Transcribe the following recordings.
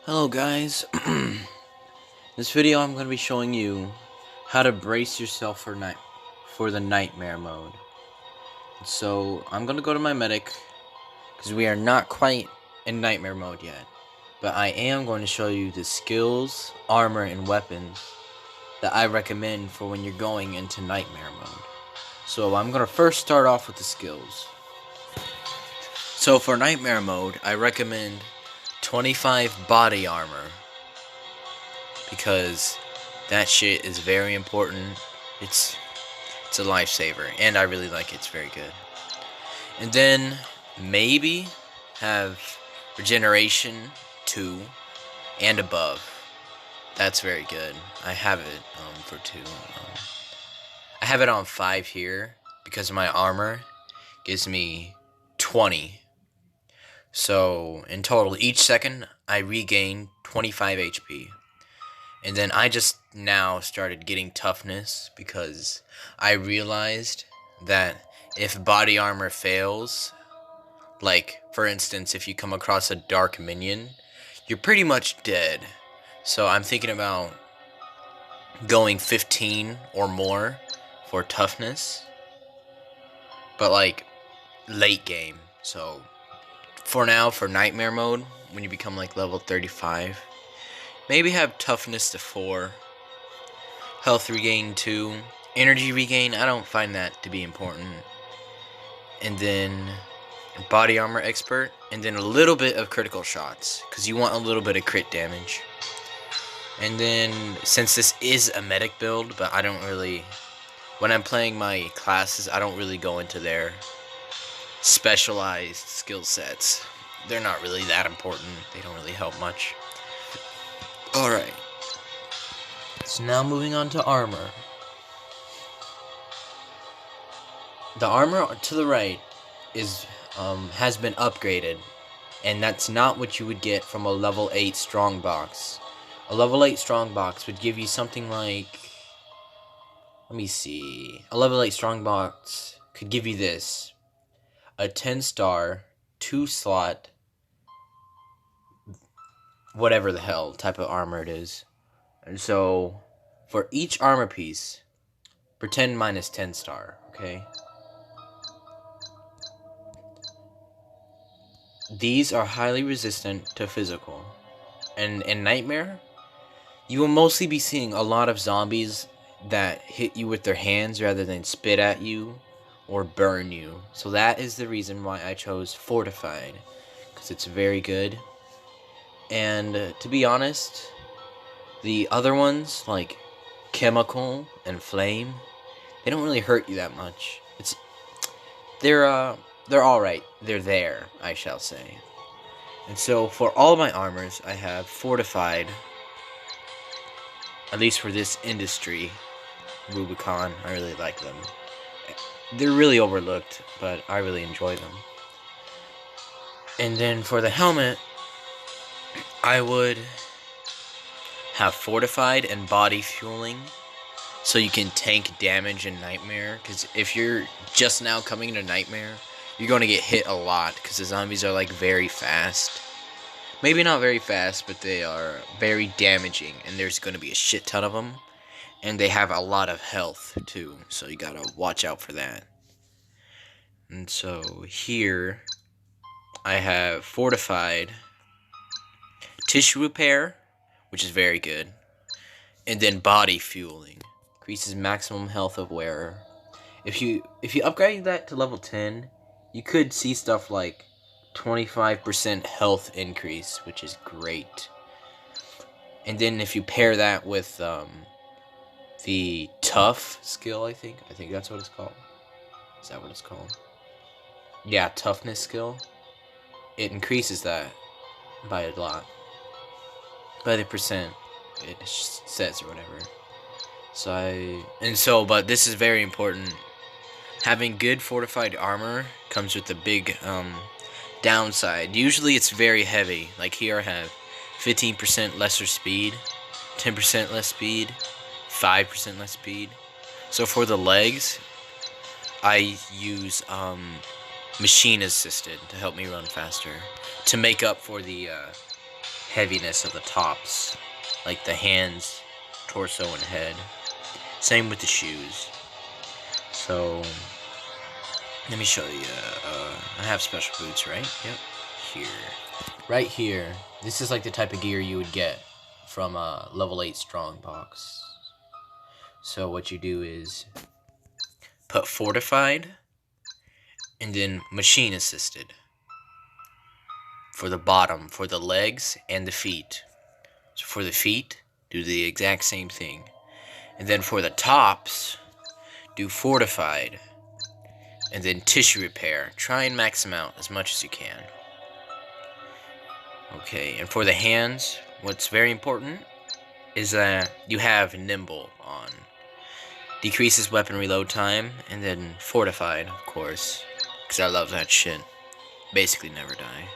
Hello guys, this video I'm going to be showing you how to brace yourself for the nightmare mode. So I'm going to go to my medic because we are not quite in nightmare mode yet, but I am going to show you the skills, armor, and weapons that I recommend for when you're going into nightmare mode. So I'm going to first start off with the skills. So for nightmare mode, I recommend 25 body armor, because that shit is very important. It's a lifesaver, and I really like it. It's very good. And then maybe have regeneration 2 and above. That's very good. I have it for 2. I have it on 5 here because my armor gives me 20. So in total, each second I regain 25 HP. And then I just now started getting toughness because I realized that if body armor fails, like for instance if you come across a dark minion, you're pretty much dead. So I'm thinking about going 15 or more for toughness, but like late game. So for now, for nightmare mode, when you become like level 35, maybe have toughness to 4, health regain 2, energy regain, I don't find that to be important. And then body armor expert, and then a little bit of critical shots, because you want a little bit of crit damage. And then, since this is a medic build, but I don't really, when I'm playing my classes, I don't really go into their specialized skill sets. They're not really that important. They don't really help much. Alright. So now moving on to armor. The armor to the right is has been upgraded, and that's not what you would get from a level 8 strong box. A level 8 strong box would give you something like, let me see, a level 8 strong box could give you this: a 10-star, 2-slot, whatever the hell type of armor it is. And so, for each armor piece, pretend mine is 10-star, okay? These are highly resistant to physical. And in Nightmare, you will mostly be seeing a lot of zombies that hit you with their hands rather than spit at you or burn you. So that is the reason why I chose Fortified, because it's very good. And to be honest, the other ones, like Chemical and Flame, they don't really hurt you that much. They're alright. They're there, I shall say. And so for all my armors, I have Fortified, at least for this industry, Rubicon. I really like them. They're really overlooked, but I really enjoy them. And then for the helmet, I would have Fortified and Body Fueling, so you can tank damage in Nightmare, because if you're just now coming into Nightmare, you're going to get hit a lot, because the zombies are like very fast. Maybe not very fast, but they are very damaging, and there's going to be a shit ton of them, and they have a lot of health too, so you gotta watch out for that. And so here I have Fortified, Tissue Repair, which is very good, and then Body Fueling, increases maximum health of wearer. If you upgrade that to level 10, you could see stuff like 25% health increase, which is great. And then if you pair that with the Tough skill, I think that's what it's called. Is that what it's called? Yeah, Toughness skill. It increases that by a lot. By the percent, it says, or whatever. But this is very important. Having good fortified armor comes with a big downside. Usually it's very heavy. Like here I have 15% lesser speed, 10% less speed, 5% less speed. So for the legs, I use machine assisted to help me run faster, to make up for the heaviness of the tops, like the hands, torso, and head. Same with the shoes. So let me show you. I have special boots, right? Yep. Here. Right here. This is like the type of gear you would get from a level 8 strong box. So what you do is put fortified and then machine assisted for the bottom, for the legs and the feet. So for the feet, do the exact same thing. And then for the tops, do fortified and then tissue repair. Try and max them out as much as you can. Okay, and for the hands, what's very important is that you have nimble on. Decreases weapon reload time, and then fortified, of course, because I love that shit. Basically never die.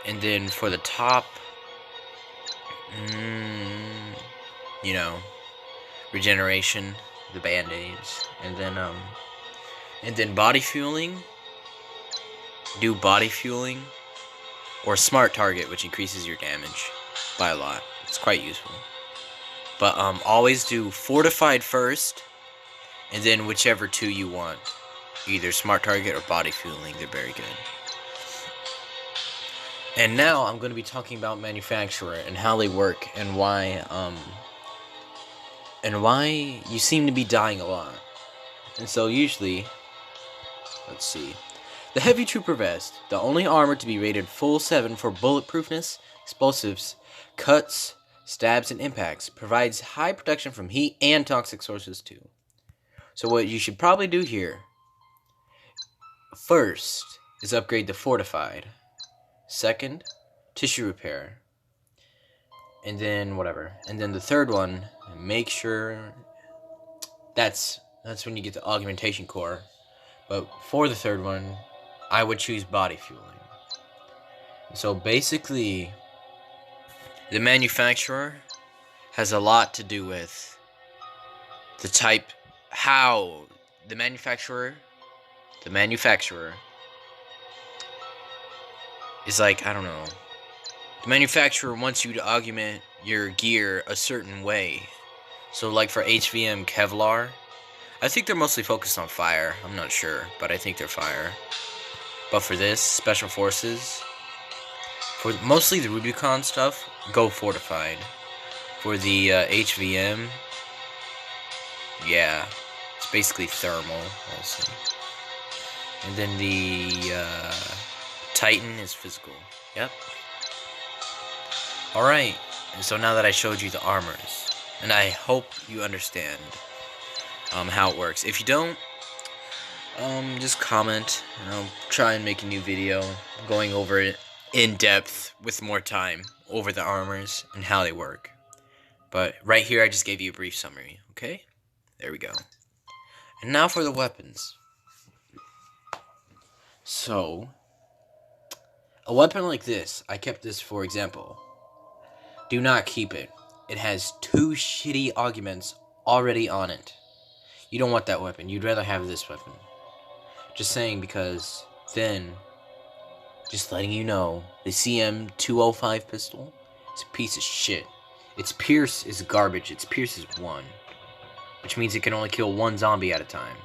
And then for the top, you know, regeneration, the band-aids, and then body fueling. Do body fueling or smart target, which increases your damage by a lot. It's quite useful. But always do fortified first, and then whichever two you want, either smart target or body fueling. They're very good. And now I'm going to be talking about manufacturer and how they work and why you seem to be dying a lot. And so usually, let's see, the heavy trooper vest, the only armor to be rated full 7 for bulletproofness, explosives, cuts, stabs, and impacts, provides high protection from heat and toxic sources too. So what you should probably do here first is upgrade to fortified. Second, tissue repair. And then whatever. And then the third one, make sure that's when you get the augmentation core. But for the third one, I would choose body fueling. So basically, the manufacturer has a lot to do with the type, how the manufacturer is like, I don't know. The manufacturer wants you to augment your gear a certain way. So like for HVM Kevlar, I think they're mostly focused on fire. I'm not sure, but I think they're fire. But for this, Special Forces, for mostly the Rubicon stuff, go fortified. For the HVM, yeah, it's basically thermal also. And then the Titan is physical. Yep. Alright, and so now that I showed you the armors, and I hope you understand how it works. If you don't, just comment, and I'll try and make a new video going over it in depth with more time over the armors and how they work. But right here I just gave you a brief summary, okay? There we go. And now for the weapons. So, a weapon like this, I kept this for example. Do not keep it. It has 2 shitty augments already on it. You don't want that weapon. You'd rather have this weapon. Just saying, because then, just letting you know, the CM205 pistol is a piece of shit. Its pierce is garbage. Its pierce is 1. Which means it can only kill 1 zombie at a time.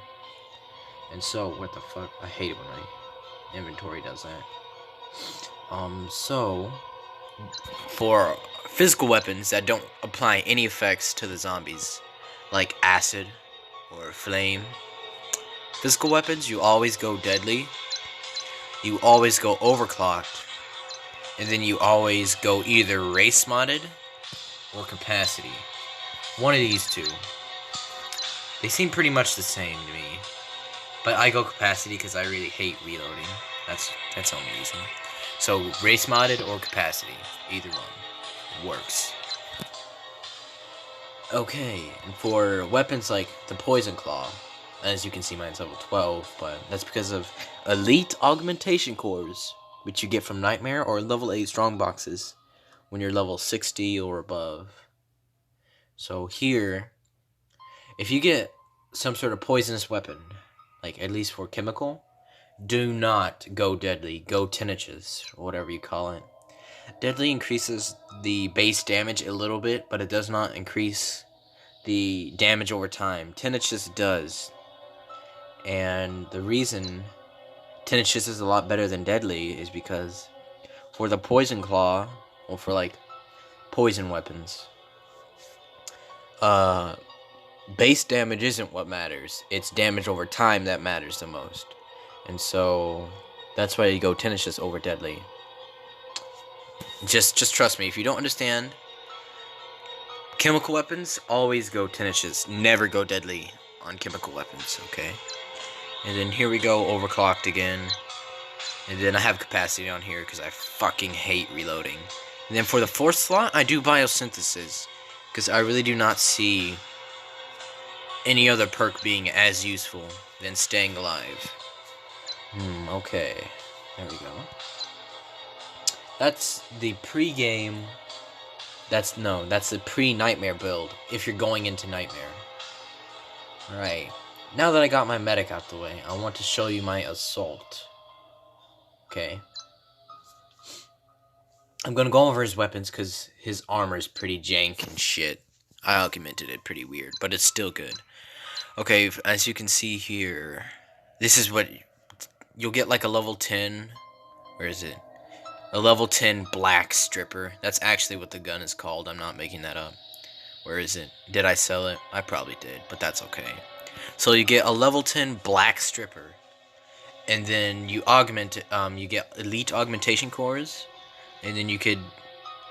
And so, what the fuck? I hate it when my inventory does that. So, for physical weapons that don't apply any effects to the zombies, like acid or flame, physical weapons, you always go deadly, you always go overclocked, and then you always go either race modded or capacity. One of these two. They seem pretty much the same to me, but I go capacity because I really hate reloading. That's the only reason. So race modded or capacity, either one works. Okay, and for weapons like the Poison Claw, as you can see mine's level 12, but that's because of elite augmentation cores, which you get from Nightmare or level 8 strong boxes when you're level 60 or above. So here, if you get some sort of poisonous weapon, like at least for chemical, do not go deadly. Go 10 inches, or whatever you call it. Deadly increases the base damage a little bit, but it does not increase the damage over time. Tenacious does. And the reason Tenacious is a lot better than Deadly is because for the Poison Claw, or for like poison weapons, uh, base damage isn't what matters. It's damage over time that matters the most. And so that's why you go Tenacious over Deadly. Just trust me. If you don't understand chemical weapons, always go Tenacious. Never go Deadly on chemical weapons, okay? And then here we go, overclocked again. And then I have capacity on here because I fucking hate reloading. And then for the 4th slot, I do biosynthesis. Because I really do not see any other perk being as useful than staying alive. Okay. There we go. That's the pre-game. That's the pre-Nightmare build, if you're going into Nightmare. Alright. Now that I got my medic out the way, I want to show you my assault. Okay. I'm gonna go over his weapons because his armor is pretty jank and shit. I augmented it pretty weird, but it's still good. Okay, as you can see here, this is what you'll get, like a level 10. Where is it? A level 10 black stripper. That's actually what the gun is called. I'm not making that up. Where is it? Did I sell it? I probably did, but that's okay. So you get a level 10 black stripper, and then you augment it. You get elite augmentation cores, and then you could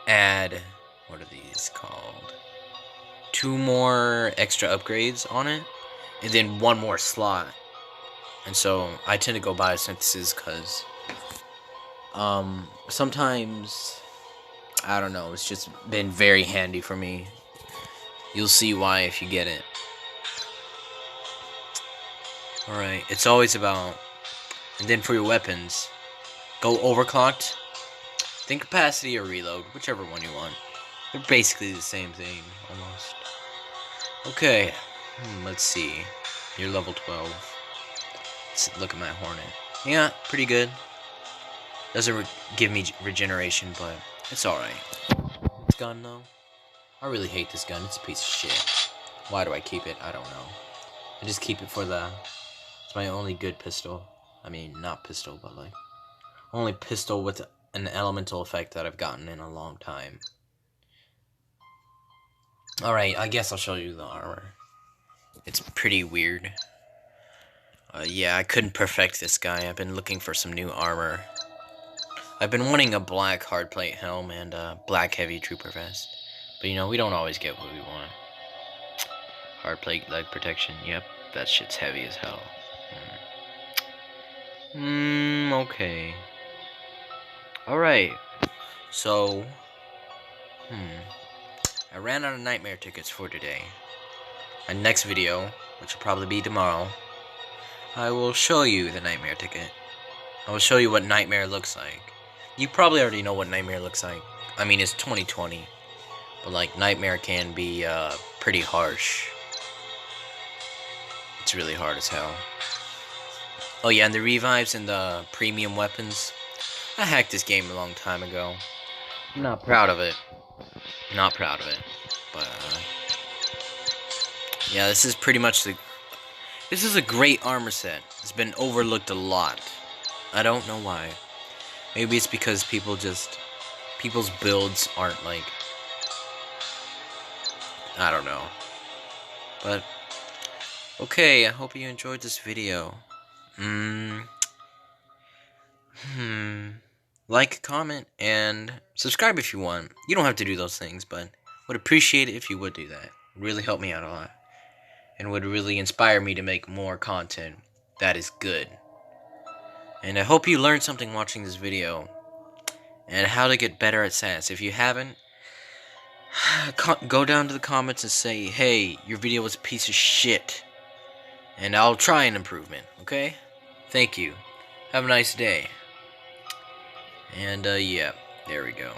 add, what are these called? 2 more extra upgrades on it, and then 1 more slot. And so I tend to go biosynthesis because sometimes, I don't know, it's just been very handy for me. You'll see why if you get it. Alright, it's always about, and then for your weapons, go overclocked, then capacity or reload, whichever one you want. They're basically the same thing, almost. Okay, let's see. You're level 12. Let's look at my Hornet. Yeah, pretty good. Doesn't give me regeneration, but it's alright. This gun, though, I really hate this gun. It's a piece of shit. Why do I keep it? I don't know. I just keep it for it's my only good pistol. I mean, not pistol, but like, only pistol with an elemental effect that I've gotten in a long time. Alright, I guess I'll show you the armor. It's pretty weird. Yeah, I couldn't perfect this guy. I've been looking for some new armor. I've been wanting a black hardplate helm and a black heavy trooper vest. But you know, we don't always get what we want. Hardplate leg protection, yep, that shit's heavy as hell. Okay. Alright. So, I ran out of Nightmare tickets for today. And next video, which will probably be tomorrow, I will show you the Nightmare ticket. I will show you what Nightmare looks like. You probably already know what Nightmare looks like. I mean, it's 2020. But, like, Nightmare can be, pretty harsh. It's really hard as hell. Oh, yeah, and the revives and the premium weapons. I hacked this game a long time ago. I'm not proud of it. Not proud of it. But, yeah, this is pretty much this is a great armor set. It's been overlooked a lot. I don't know why. Maybe it's because people's builds aren't like, I don't know. But, okay, I hope you enjoyed this video. Like, comment, and subscribe if you want. You don't have to do those things, but would appreciate it if you would do that. It would really help me out a lot. And would really inspire me to make more content that is good. And I hope you learned something watching this video. And how to get better at SAS. If you haven't, go down to the comments and say, hey, your video was a piece of shit. And I'll try an improvement, okay? Thank you. Have a nice day. And, yeah, there we go.